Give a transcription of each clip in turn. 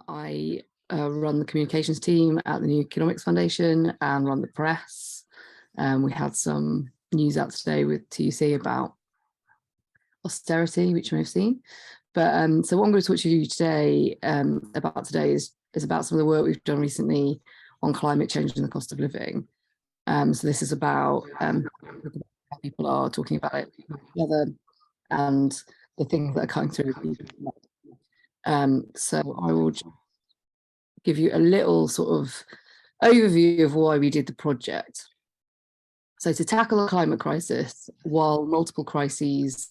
I run the communications team at the New Economics Foundation and run the press. We had some news out today with TUC about austerity, which you may have seen. But so what I'm going to talk to you today about today is about some of the work we've done recently on climate change and the cost of living. So this is about how people are talking about it together and the things that are coming through. So I will give you a little sort of overview of why we did the project. So to tackle the climate crisis, while multiple crises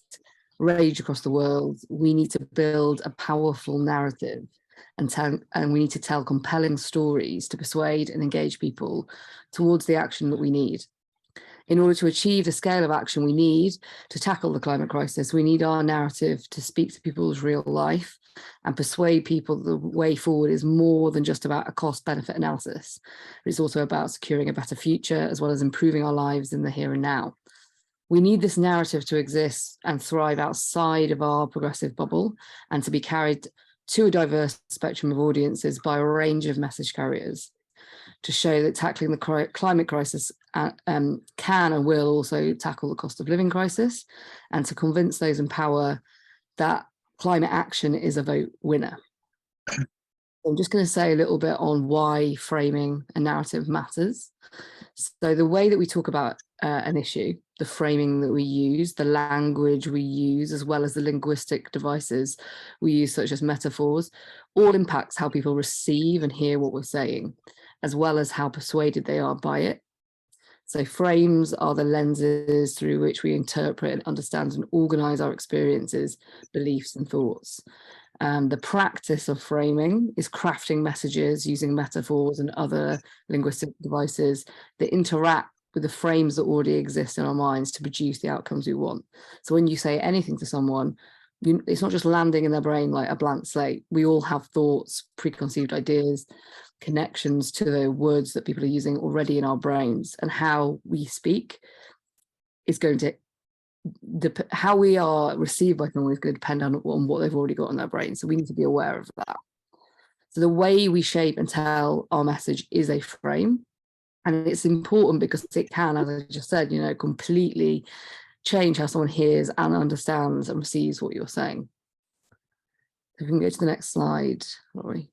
rage across the world, we need to build a powerful narrative and we need to tell compelling stories to persuade and engage people towards the action that we need. In order to achieve the scale of action we need to tackle the climate crisis, we need our narrative to speak to people's real life and persuade people that the way forward is more than just about a cost-benefit analysis. It's also about securing a better future, as well as improving our lives in the here and now. We need this narrative to exist and thrive outside of our progressive bubble and to be carried to a diverse spectrum of audiences by a range of message carriers, to show that tackling the climate crisis can and will also tackle the cost of living crisis, and to convince those in power that climate action is a vote winner. I'm just going to say a little bit on why framing a narrative matters. So the way that we talk about an issue, the framing that we use, the language we use, as well as the linguistic devices we use, such as metaphors, all impacts how people receive and hear what we're saying, as well as how persuaded they are by it. So frames are the lenses through which we interpret and understand and organize our experiences, beliefs, and thoughts. The practice of framing is crafting messages using metaphors and other linguistic devices that interact with the frames that already exist in our minds to produce the outcomes we want. So when you say anything to someone, it's not just landing in their brain like a blank slate. We all have thoughts, preconceived ideas, connections to the words that people are using already in our brains, and how we speak is going to how we are received by someone is going to depend on what they've already got in their brain. So we need to be aware of that. So the way we shape and tell our message is a frame, and it's important because it can, as I just said, completely change how someone hears and understands and receives what you're saying. If we can go to the next slide, Laurie.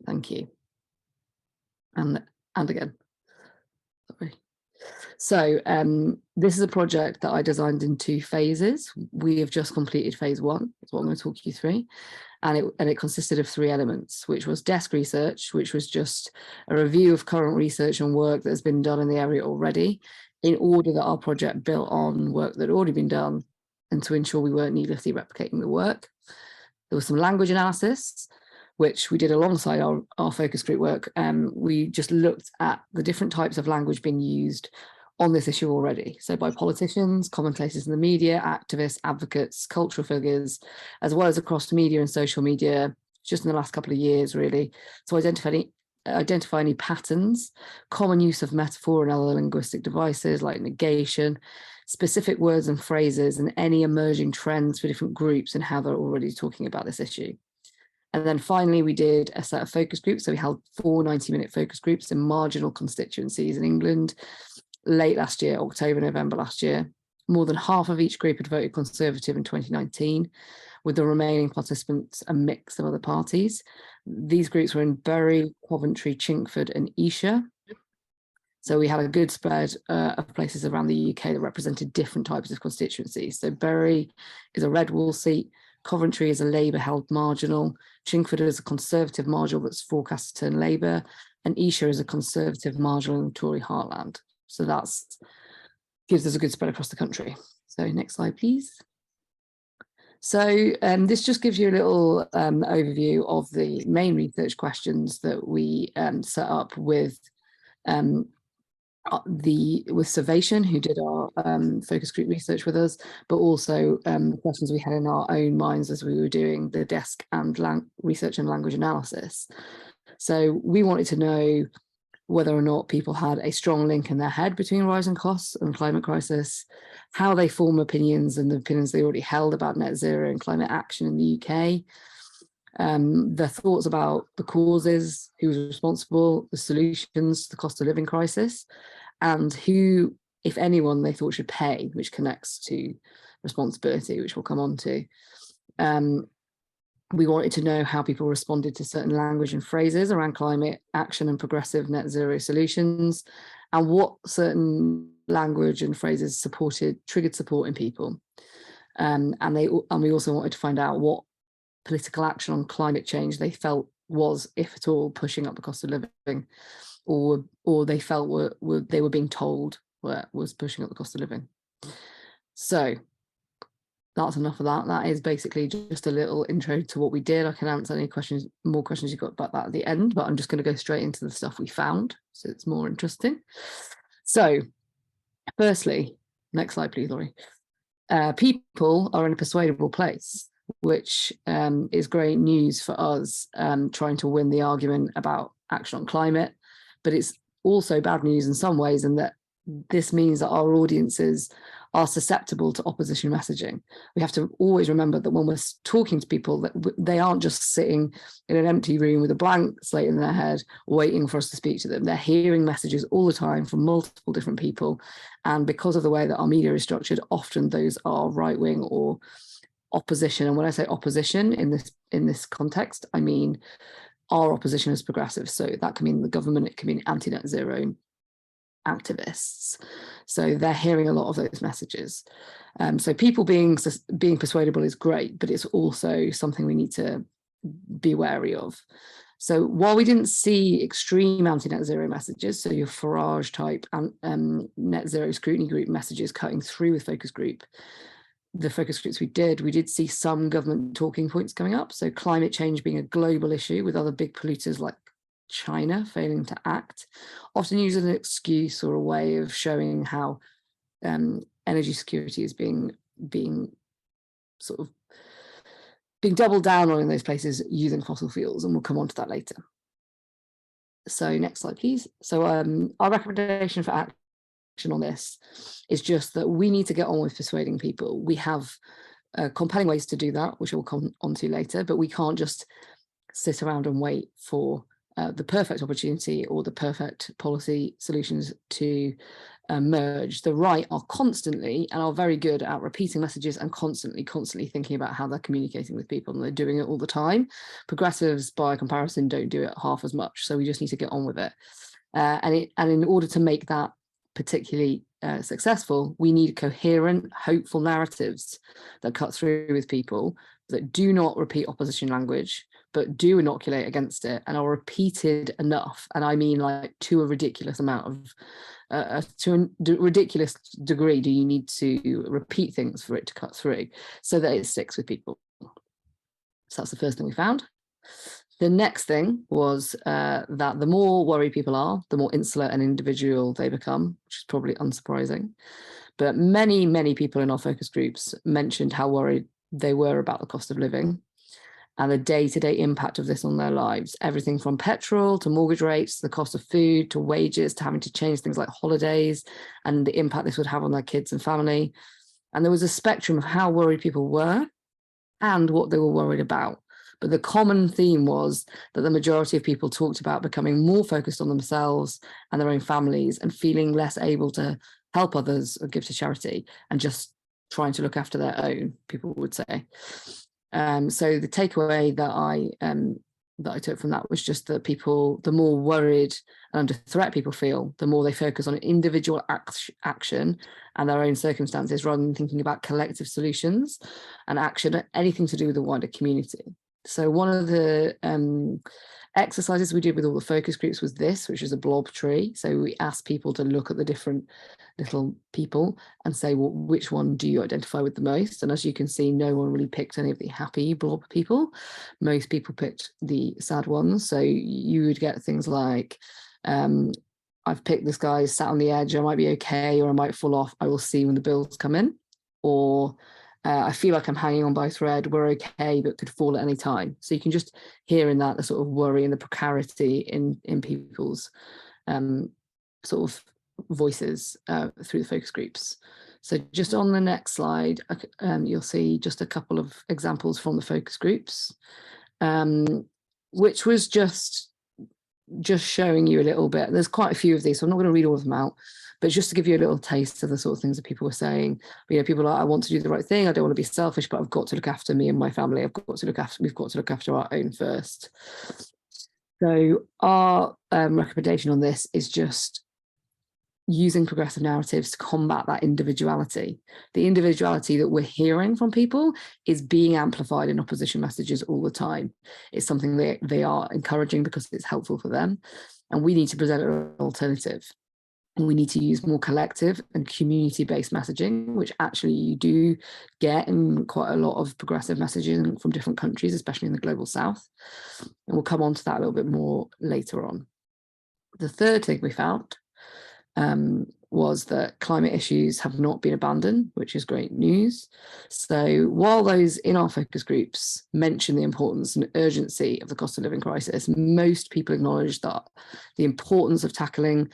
Thank you. And again, sorry. So this is a project that I designed in 2 phases. We have just completed phase 1. That's what I'm going to talk you through. And it consisted of 3 elements, which was desk research, which was just a review of current research and work that has been done in the area already, in order that our project built on work that had already been done and to ensure we weren't needlessly replicating the work. There was some language analysis, which we did alongside our focus group work. We just looked at the different types of language being used on this issue already. So by politicians, commentators in the media, activists, advocates, cultural figures, as well as across media and social media, just in the last couple of years, really. So identify any patterns, common use of metaphor and other linguistic devices like negation, specific words and phrases, and any emerging trends for different groups and how they're already talking about this issue. And then finally, we did a set of focus groups. So we held 4 90-minute focus groups in marginal constituencies in England late last year, October, November last year. More than half of each group had voted Conservative in 2019, with the remaining participants a mix of other parties. These groups were in Bury, Coventry, Chingford and Esher. So we had a good spread of places around the UK that represented different types of constituencies. So Bury is a red wall seat, Coventry is a Labour-held marginal, Chingford is a Conservative marginal that's forecast to turn Labour, and Esher is a Conservative marginal in Tory heartland. So that gives us a good spread across the country. So next slide, please. So this just gives you a little overview of the main research questions that we set up with Sofie, who did our focus group research with us, but also the questions we had in our own minds as we were doing the desk and research and language analysis. So we wanted to know whether or not people had a strong link in their head between rising costs and climate crisis, how they form opinions and the opinions they already held about net zero and climate action in the UK, their thoughts about the causes, who was responsible, the solutions, the cost of living crisis, and who, if anyone, they thought should pay, which connects to responsibility, which we'll come on to. We wanted to know how people responded to certain language and phrases around climate action and progressive net zero solutions, and what certain language and phrases triggered support in people. And we also wanted to find out what political action on climate change they felt was, if at all, pushing up the cost of living, or they felt they were being told was pushing up the cost of living. So that's enough of that. That is basically just a little intro to what we did. I can answer any more questions you've got about that at the end, but I'm just going to go straight into the stuff we found, so it's more interesting. So firstly, next slide, please, Laurie. People are in a persuadable place, which is great news for us trying to win the argument about action on climate, but it's also bad news in some ways, in that this means that our audiences are susceptible to opposition messaging. We have to always remember that when we're talking to people, that they aren't just sitting in an empty room with a blank slate in their head waiting for us to speak to them. They're hearing messages all the time from multiple different people, and because of the way that our media is structured, often those are right-wing or opposition. And when I say opposition in this context, I mean our opposition as progressives. So that can mean the government, it can mean anti-net zero activists. So they're hearing a lot of those messages. So people being persuadable is great, but it's also something we need to be wary of. So while we didn't see extreme anti-net zero messages, so your Farage type and net zero scrutiny group messages cutting through with focus group, the focus groups we did see some government talking points coming up. So climate change being a global issue, with other big polluters like China failing to act, often used as an excuse or a way of showing how energy security is being doubled down on in those places using fossil fuels, and we'll come on to that later. So next slide, please. So our recommendation for action on this is just that we need to get on with persuading people. We have compelling ways to do that, which we'll come on to later, but we can't just sit around and wait for the perfect opportunity or the perfect policy solutions to merge. The right are constantly and are very good at repeating messages and constantly thinking about how they're communicating with people, and they're doing it all the time. Progressives, by comparison, don't do it half as much, so we just need to get on with it. And in order to make that particularly successful, we need coherent, hopeful narratives that cut through with people, that do not repeat opposition language, but do inoculate against it and are repeated enough. And I mean, like, to a ridiculous amount of, to a ridiculous degree do you need to repeat things for it to cut through, so that it sticks with people. So that's the first thing we found. The next thing was that the more worried people are, the more insular and individual they become, which is probably unsurprising. But many people in our focus groups mentioned how worried they were about the cost of living and the day-to-day impact of this on their lives. Everything from petrol to mortgage rates, the cost of food, to wages, to having to change things like holidays, and the impact this would have on their kids and family. And there was a spectrum of how worried people were and what they were worried about. But the common theme was that the majority of people talked about becoming more focused on themselves and their own families, and feeling less able to help others or give to charity, and just trying to look after their own, people would say. So the takeaway that I took from that was just that people, the more worried and under threat people feel, the more they focus on individual action and their own circumstances, rather than thinking about collective solutions and action, anything to do with the wider community. So one of the exercises we did with all the focus groups was this, which is a blob tree. So we asked people to look at the different little people and say, well, which one do you identify with the most? And as you can see, no one really picked any of the happy blob people. Most people picked the sad ones. So you would get things like, I've picked this guy sat on the edge, I might be okay, or I might fall off, I will see when the bills come in. Or I feel like I'm hanging on by a thread, we're okay, but could fall at any time. So you can just hear in that the sort of worry and the precarity in people's sort of voices through the focus groups. So just on the next slide, you'll see just a couple of examples from the focus groups. which was just showing you a little bit. There's quite a few of these, so I'm not going to read all of them out, but just to give you a little taste of the sort of things that people were saying. You know, people are like, I want to do the right thing, I don't want to be selfish, but I've got to look after me and my family. We've got to look after our own first. So our recommendation on this is just using progressive narratives to combat that individuality. The individuality that we're hearing from people is being amplified in opposition messages all the time. It's something that they are encouraging because it's helpful for them. And we need to present an alternative. And we need to use more collective and community-based messaging, which actually you do get in quite a lot of progressive messaging from different countries, especially in the global south. And we'll come on to that a little bit more later on. The third thing we found was that climate issues have not been abandoned, which is great news. So while those in our focus groups mention the importance and urgency of the cost of living crisis, most people acknowledge that the importance of tackling,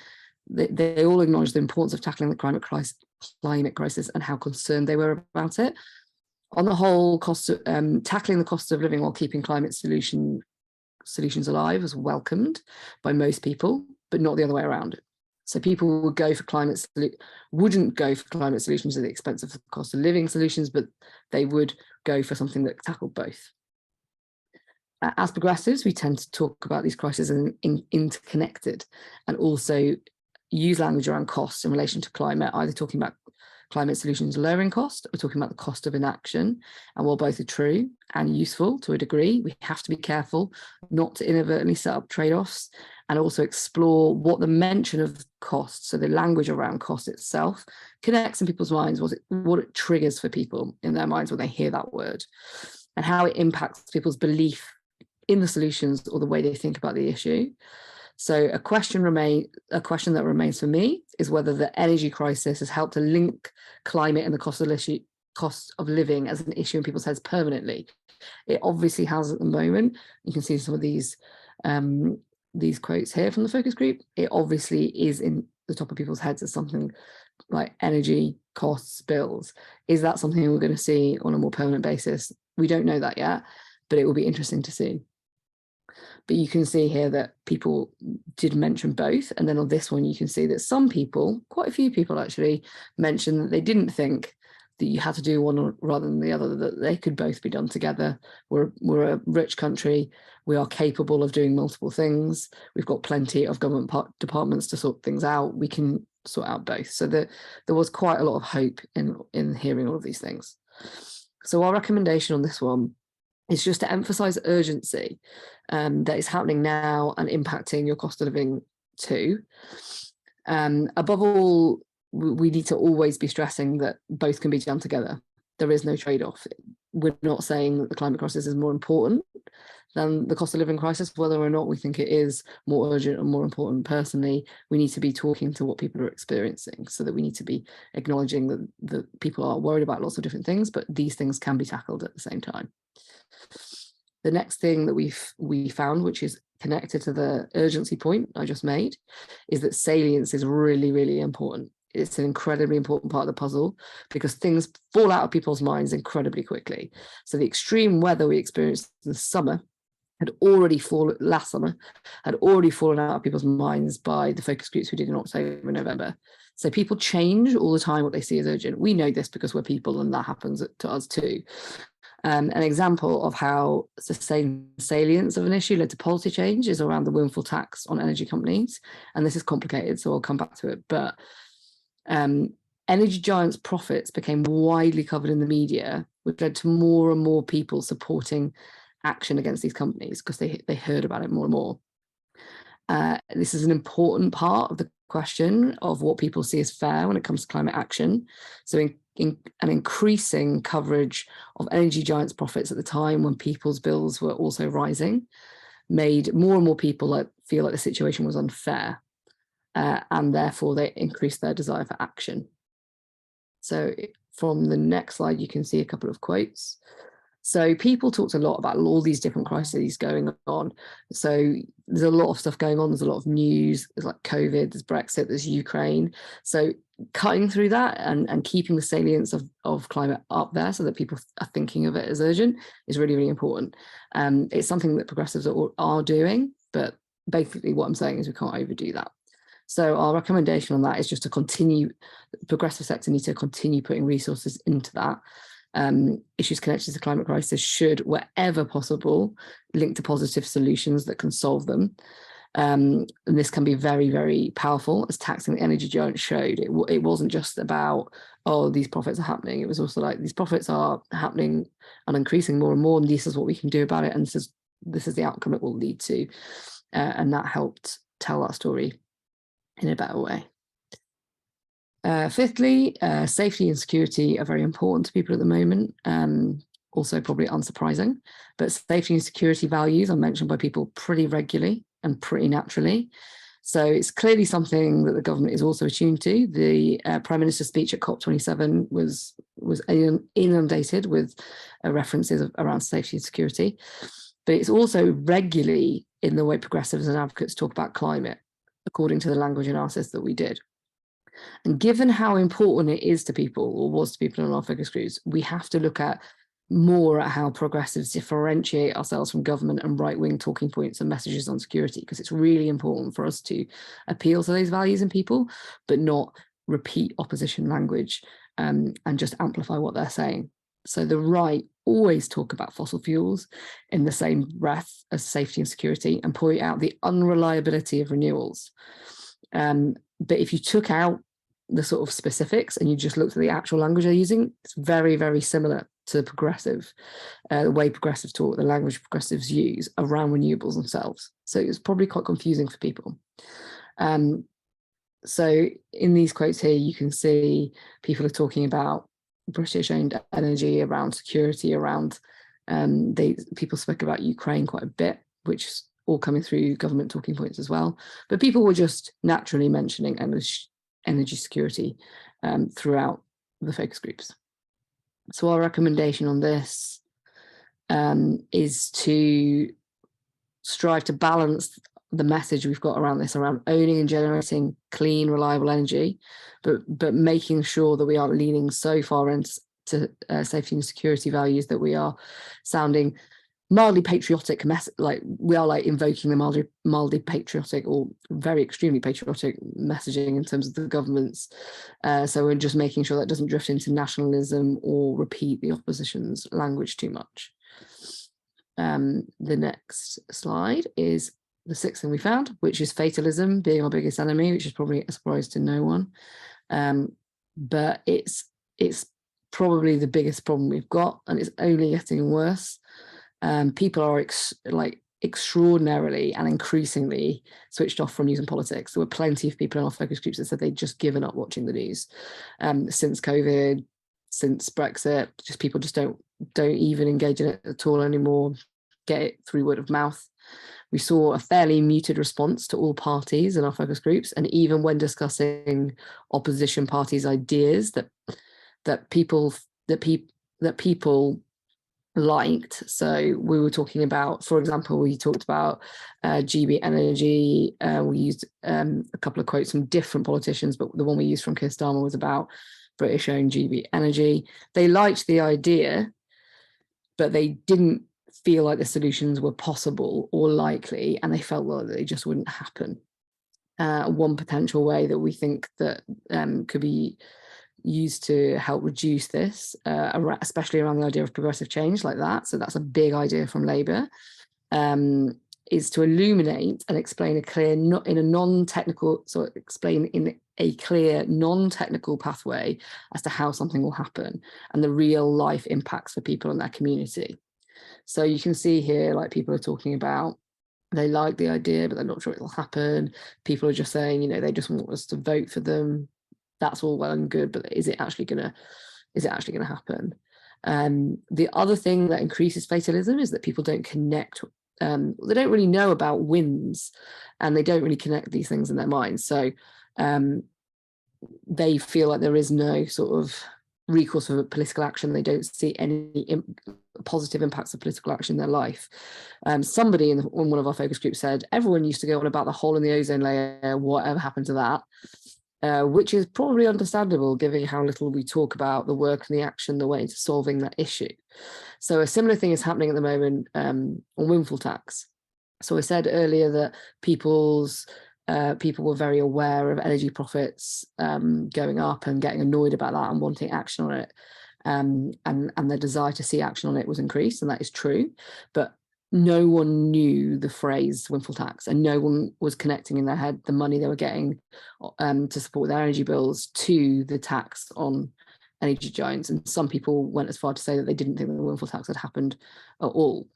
they all acknowledge the importance of tackling the climate crisis and how concerned they were about it. On the whole, tackling the cost of living while keeping climate solutions alive was welcomed by most people, but not the other way around. So people wouldn't go for climate solutions at the expense of the cost of living solutions, but they would go for something that tackled both. As progressives, we tend to talk about these crises as interconnected, and also use language around costs in relation to climate, either talking about climate solutions lowering cost or talking about the cost of inaction. And while both are true and useful to a degree, we have to be careful not to inadvertently set up trade-offs, and also explore what the mention of cost, so the language around cost itself, connects in people's minds, what it triggers for people in their minds when they hear that word, and how it impacts people's belief in the solutions or the way they think about the issue. So a question that remains for me is whether the energy crisis has helped to link climate and the cost of living as an issue in people's heads permanently. It obviously has at the moment. You can see some of these quotes here from the focus group. It obviously is in the top of people's heads as something like energy costs, bills. Is that something we're going to see on a more permanent basis? We don't know that yet, but it will be interesting to see. But you can see here that people did mention both. And then on this one, you can see that some people, quite a few people actually, mentioned that they didn't think that you had to do one rather than the other, that they could both be done together. We're a rich country. We are capable of doing multiple things. We've got plenty of government departments to sort things out. We can sort out both. So there was quite a lot of hope in hearing all of these things. So our recommendation on this one is just to emphasize urgency that is happening now and impacting your cost of living too. Above all, we need to always be stressing that both can be done together. There is no trade-off. We're not saying that the climate crisis is more important than the cost of living crisis, whether or not we think it is more urgent or more important. Personally, we need to be talking to what people are experiencing, so that we need to be acknowledging that people are worried about lots of different things, but these things can be tackled at the same time. The next thing that we found, which is connected to the urgency point I just made, is that salience is really, really important. It's an incredibly important part of the puzzle because things fall out of people's minds incredibly quickly. So the extreme weather we experienced in the summer last summer had already fallen out of people's minds by the focus groups we did in October and November. So people change all the time what they see as urgent. We know this because we're people, and that happens to us too. An example of how sustained salience of an issue led to policy change is around the windfall tax on energy companies. And this is complicated, so I'll come back to it. But energy giants' profits became widely covered in the media, which led to more and more people supporting action against these companies because they heard about it more and more. This is an important part of the question of what people see as fair when it comes to climate action. So an increasing coverage of energy giants' profits at the time when people's bills were also rising made more and more people feel like the situation was unfair, and therefore they increased their desire for action. So from the next slide, you can see a couple of quotes. So people talked a lot about all these different crises going on. So there's a lot of stuff going on. There's a lot of news. There's like COVID, there's Brexit, there's Ukraine. So cutting through that and keeping the salience of climate up there so that people are thinking of it as urgent is really, really important. It's something that progressives are doing, but basically what I'm saying is we can't overdo that. So our recommendation on that is just to continue, the progressive sector need to continue putting resources into that. Issues connected to the climate crisis should, wherever possible, link to positive solutions that can solve them. And this can be very, very powerful, as taxing the energy giant showed. It wasn't just about, oh, these profits are happening. It was also like, these profits are happening and increasing more and more, and this is what we can do about it, and this is the outcome it will lead to. And that helped tell that story in a better way. Fifthly, safety and security are very important to people at the moment. Also probably unsurprising, but safety and security values are mentioned by people pretty regularly and pretty naturally. So it's clearly something that the government is also attuned to. The Prime Minister's speech at COP27 was inundated with references around safety and security, but it's also regularly in the way progressives and advocates talk about climate, according to the language analysis that we did. And given how important it is to people, or was to people in our focus groups, we have to look at more at how progressives differentiate ourselves from government and right-wing talking points and messages on security, because it's really important for us to appeal to those values in people, but not repeat opposition language and just amplify what they're saying. So the right always talk about fossil fuels in the same breath as safety and security and point out the unreliability of renewals. But if you took out the sort of specifics and you just looked at the actual language they're using, it's very, very similar to progressive, the way progressives talk, the language progressives use around renewables themselves. So it's probably quite confusing for people. So in these quotes here, you can see people are talking about British-owned energy, around security, around, people spoke about Ukraine quite a bit, which is all coming through government talking points as well. But people were just naturally mentioning energy security throughout the focus groups. So our recommendation on this is to strive to balance the message we've got around this, around owning and generating clean, reliable energy, but making sure that we aren't leaning so far into safety and security values that we are sounding mildly patriotic, like we are like invoking the mildly patriotic or very extremely patriotic messaging in terms of the government's. So we're just making sure that doesn't drift into nationalism or repeat the opposition's language too much. The next slide is the sixth thing we found, which is fatalism being our biggest enemy, which is probably a surprise to no one. But it's probably the biggest problem we've got, and it's only getting worse. People are extraordinarily and increasingly switched off from news and politics. There were plenty of people in our focus groups that said they'd just given up watching the news since COVID, since Brexit. Just people just don't even engage in it at all anymore, get it through word of mouth. We saw a fairly muted response to all parties in our focus groups, and even when discussing opposition parties' ideas that people liked. So we were talking about, for example, we talked about GB Energy. We used a couple of quotes from different politicians, but the one we used from Keir Starmer was about British-owned GB Energy. They liked the idea, but they didn't feel like the solutions were possible or likely, and they felt like they just wouldn't happen. One potential way that we think that could be used to help reduce this, especially around the idea of progressive change like that, so that's a big idea from Labour, is to illuminate and explain explain in a clear non-technical pathway as to how something will happen and the real life impacts for people in their community. So you can see here, like, people are talking about they like the idea, but they're not sure it will happen. People are just saying, they just want us to vote for them. That's all well and good, but is it actually gonna happen? The other thing that increases fatalism is that people don't connect. They don't really know about wins, and they don't really connect these things in their minds. So they feel like there is no sort of recourse for political action. They don't see any positive impacts of political action in their life. Somebody in one of our focus groups said, everyone used to go on about the hole in the ozone layer, whatever happened to that, which is probably understandable given how little we talk about the work and the action, the way to solving that issue. So a similar thing is happening at the moment on windfall tax. So I said earlier that people were very aware of energy profits going up and getting annoyed about that and wanting action on it. And their desire to see action on it was increased, and that is true. But no one knew the phrase windfall tax, and no one was connecting in their head the money they were getting to support their energy bills to the tax on energy giants. And some people went as far to say that they didn't think the windfall tax had happened at all.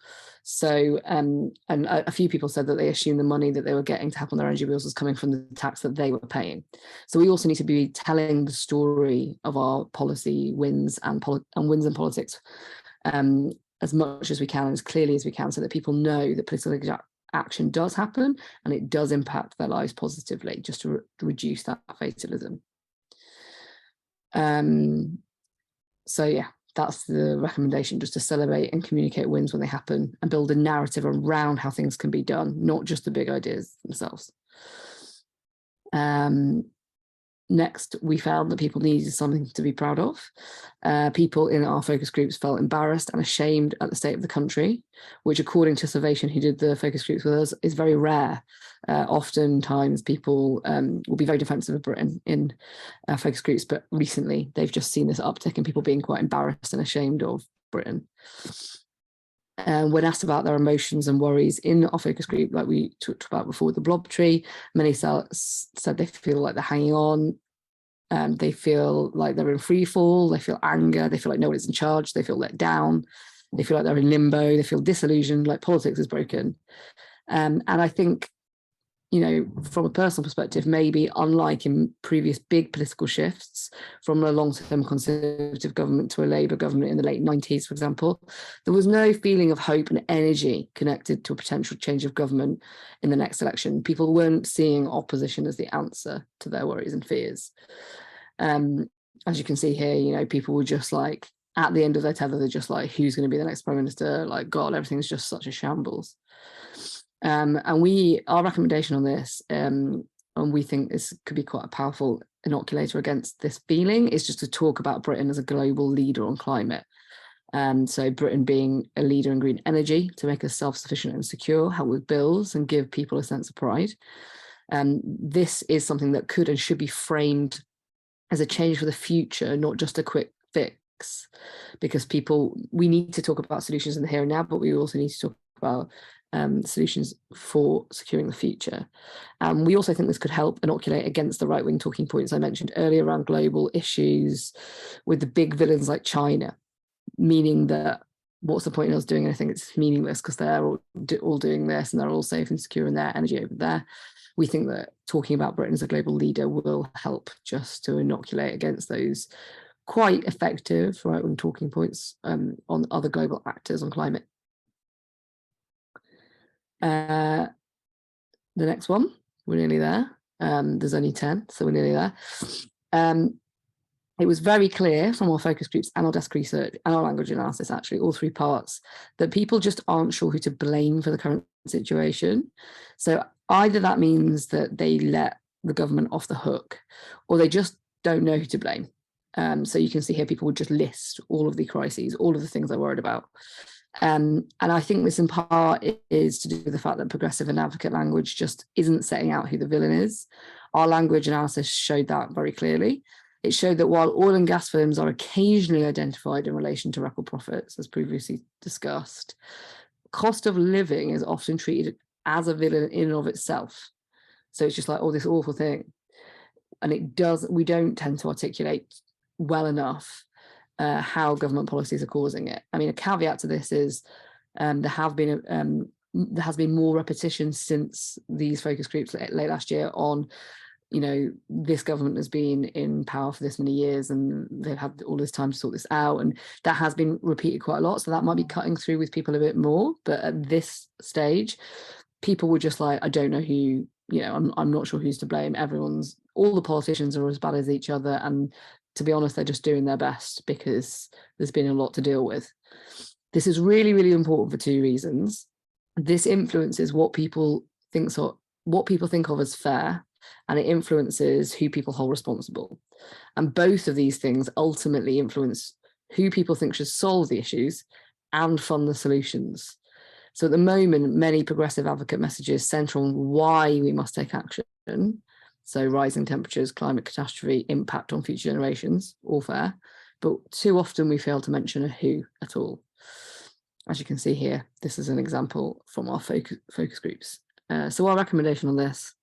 So, and a few people said that they assumed the money that they were getting to help on their energy bills was coming from the tax that they were paying. So we also need to be telling the story of our policy wins and wins in politics as much as we can, as clearly as we can, so that people know that political action does happen and it does impact their lives positively, just to reduce that fatalism. So yeah, that's the recommendation, just to celebrate and communicate wins when they happen and build a narrative around how things can be done, not just the big ideas themselves. Next, we found that people needed something to be proud of. People in our focus groups felt embarrassed and ashamed at the state of the country, which, according to Sofie, who did the focus groups with us, is very rare. Oftentimes people will be very defensive of Britain in focus groups, but recently they've just seen this uptick in people being quite embarrassed and ashamed of Britain. When asked about their emotions and worries in our focus group, like we talked about before with the blob tree, many said they feel like they're hanging on. They feel like they're in free fall. They feel anger. They feel like no one is in charge. They feel let down. They feel like they're in limbo. They feel disillusioned, like politics is broken. And I think, you know, from a personal perspective, maybe unlike in previous big political shifts from a long-term Conservative government to a Labour government in the late 90s, for example, there was no feeling of hope and energy connected to a potential change of government in the next election. People weren't seeing opposition as the answer to their worries and fears. As you can see here, you know, people were just like, at the end of their tether, they're just like, who's going to be the next Prime Minister? Like, God, everything's just such a shambles. And our recommendation on this, and we think this could be quite a powerful inoculator against this feeling, is just to talk about Britain as a global leader on climate. So Britain being a leader in green energy to make us self-sufficient and secure, help with bills and give people a sense of pride. This is something that could and should be framed as a change for the future, not just a quick fix, because we need to talk about solutions in the here and now, but we also need to talk about solutions for securing the future. We also think this could help inoculate against the right-wing talking points I mentioned earlier around global issues with the big villains like China, meaning that what's the point in us doing anything? It's meaningless because they're all doing this and they're all safe and secure in their energy over there. We think that talking about Britain as a global leader will help just to inoculate against those quite effective right-wing talking points on other global actors on climate. The next one, we're nearly there. There's only 10, so we're nearly there. It was very clear from our focus groups and our desk research and our language analysis, actually, all three parts, that people just aren't sure who to blame for the current situation. So either that means that they let the government off the hook, or they just don't know who to blame. So you can see here, people would just list all of the crises, all of the things they're worried about. And I think this in part is to do with the fact that progressive and advocate language just isn't setting out who the villain is. Our language analysis showed that very clearly. It showed that while oil and gas firms are occasionally identified in relation to record profits, as previously discussed, cost of living is often treated as a villain in and of itself. So it's just like, oh, this awful thing. And we don't tend to articulate well enough how government policies are causing it. I mean, a caveat to this is there has been more repetition since these focus groups late last year on, you know, this government has been in power for this many years and they've had all this time to sort this out, and that has been repeated quite a lot, so that might be cutting through with people a bit more. But at this stage, people were just like, I don't know who, you know, I'm not sure who's to blame. All the politicians are as bad as each other, and to be honest, they're just doing their best because there's been a lot to deal with. This is really, really important for two reasons. This influences what people think of as fair, and it influences who people hold responsible. And both of these things ultimately influence who people think should solve the issues and fund the solutions. So at the moment, many progressive advocate messages center on why we must take action. So rising temperatures, climate catastrophe, impact on future generations, all fair. But too often we fail to mention a who at all. As you can see here, this is an example from our focus groups. So our recommendation on this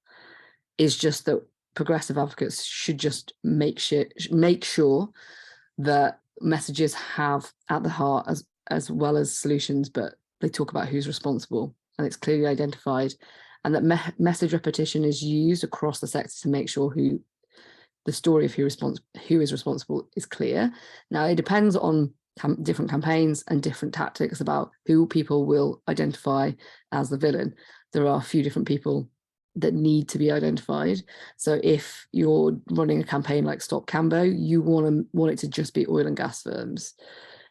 is just that progressive advocates should just make sure that messages have at the heart as well as solutions, but they talk about who's responsible and it's clearly identified, and that message repetition is used across the sector to make sure the story of who is responsible is clear. Now, it depends on different campaigns and different tactics about who people will identify as the villain. There are a few different people that need to be identified. So if you're running a campaign like Stop Cambo, you want it to just be oil and gas firms.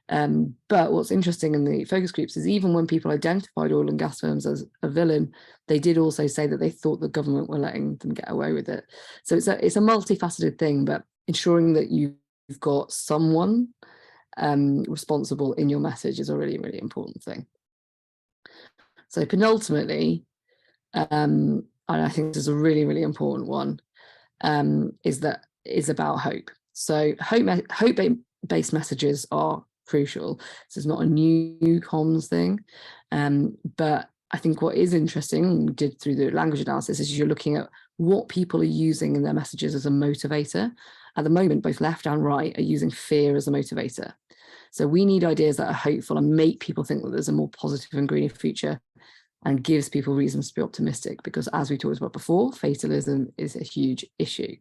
But what's interesting in the focus groups is even when people identified oil and gas firms as a villain, they did also say that they thought the government were letting them get away with it. So it's a multifaceted thing, but ensuring that you've got someone responsible in your message is a really, really important thing. So penultimately, and I think this is a really, really important one, is about hope. So hope-based messages are crucial. This is not a new comms thing, but I think what is interesting, we did through the language analysis, is you're looking at what people are using in their messages as a motivator. At the moment, both left and right are using fear as a motivator. So we need ideas that are hopeful and make people think that there's a more positive and greener future, and gives people reasons to be optimistic, because as we talked about before, fatalism is a huge issue.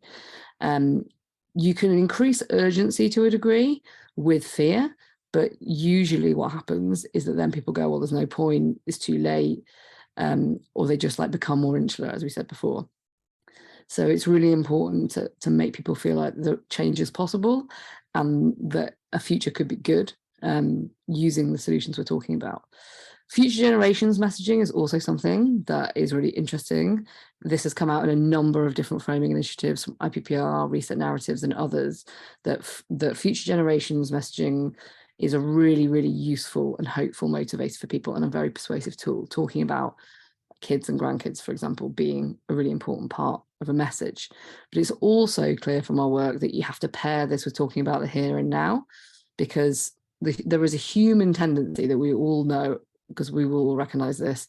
You can increase urgency to a degree with fear, but usually what happens is that then people go, well, there's no point, it's too late, or they just like become more insular, as we said before. So it's really important to make people feel like the change is possible and that a future could be good, using the solutions we're talking about. Future generations messaging is also something that is really interesting. This has come out in a number of different framing initiatives from IPPR, Reset Narratives, and others, that future generations messaging is a really, really useful and hopeful motivator for people, and a very persuasive tool, talking about kids and grandkids, for example, being a really important part of a message. But it's also clear from our work that you have to pair this with talking about the here and now, because there is a human tendency that we all know, because we will recognize this,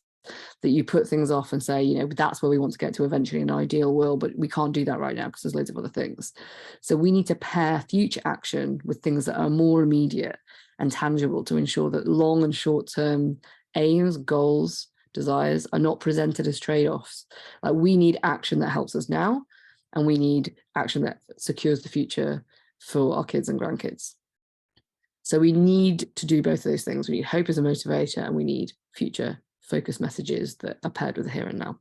that you put things off and say, that's where we want to get to eventually in an ideal world, but we can't do that right now because there's loads of other things. So we need to pair future action with things that are more immediate and tangible to ensure that long and short-term aims, goals, desires are not presented as trade-offs. Like, we need action that helps us now, and we need action that secures the future for our kids and grandkids. So we need to do both of those things. We need hope as a motivator, and we need future focused messages that are paired with the here and now.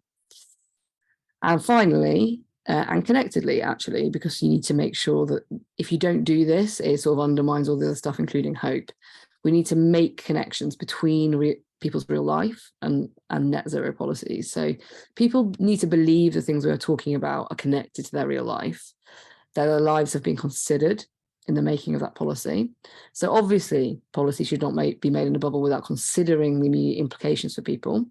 And finally, and connectedly, actually, because you need to make sure that if you don't do this, it sort of undermines all the other stuff, including hope. We need to make connections between people's real life and net zero policies. So people need to believe the things we're talking about are connected to their real life, that their lives have been considered in the making of that policy. So obviously, policy should not be made in a bubble without considering the immediate implications for people.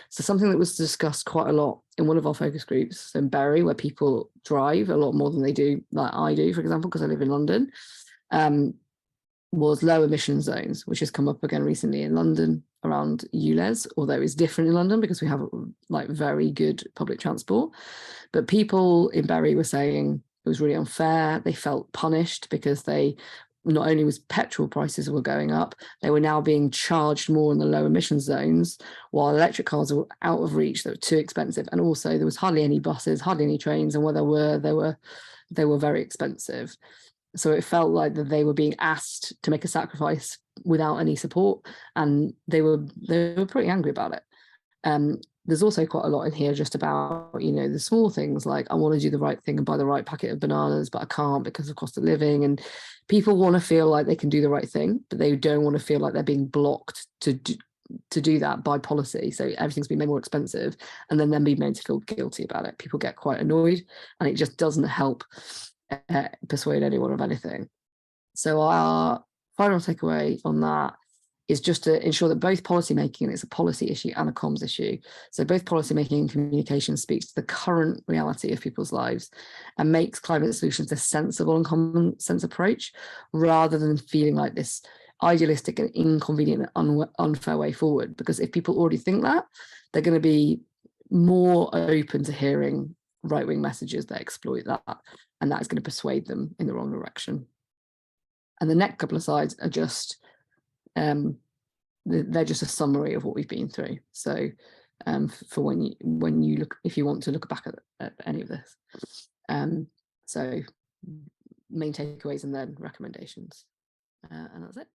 So something that was discussed quite a lot in one of our focus groups in Bury, where people drive a lot more than they do, like I do, for example, because I live in London, was low emission zones, which has come up again recently in London around ULEZ, although it's different in London because we have like very good public transport. But people in Bury were saying it was really unfair. They felt punished because not only was petrol prices were going up, they were now being charged more in the low emission zones, while electric cars were out of reach. They were too expensive. And also there was hardly any buses, hardly any trains. And where there were, they were very expensive. So it felt like that they were being asked to make a sacrifice without any support, and they were pretty angry about it. there's also quite a lot in here just about, you know, the small things like I want to do the right thing and buy the right packet of bananas, but I can't because of cost of living. And people want to feel like they can do the right thing, but they don't want to feel like they're being blocked to do that by policy. So everything's been made more expensive and then being made to feel guilty about it. People get quite annoyed and it just doesn't help persuade anyone of anything. So our final takeaway on that is just to ensure that both policymaking, and it's a policy issue and a comms issue, so both policymaking and communication speaks to the current reality of people's lives and makes climate solutions a sensible and common sense approach, rather than feeling like this idealistic and inconvenient and unfair way forward. Because if people already think that, they're going to be more open to hearing right-wing messages that exploit that, and that's going to persuade them in the wrong direction. And the next couple of slides are just they're just a summary of what we've been through. So for when you look, if you want to look back at any of this. So main takeaways and then recommendations. And that's it.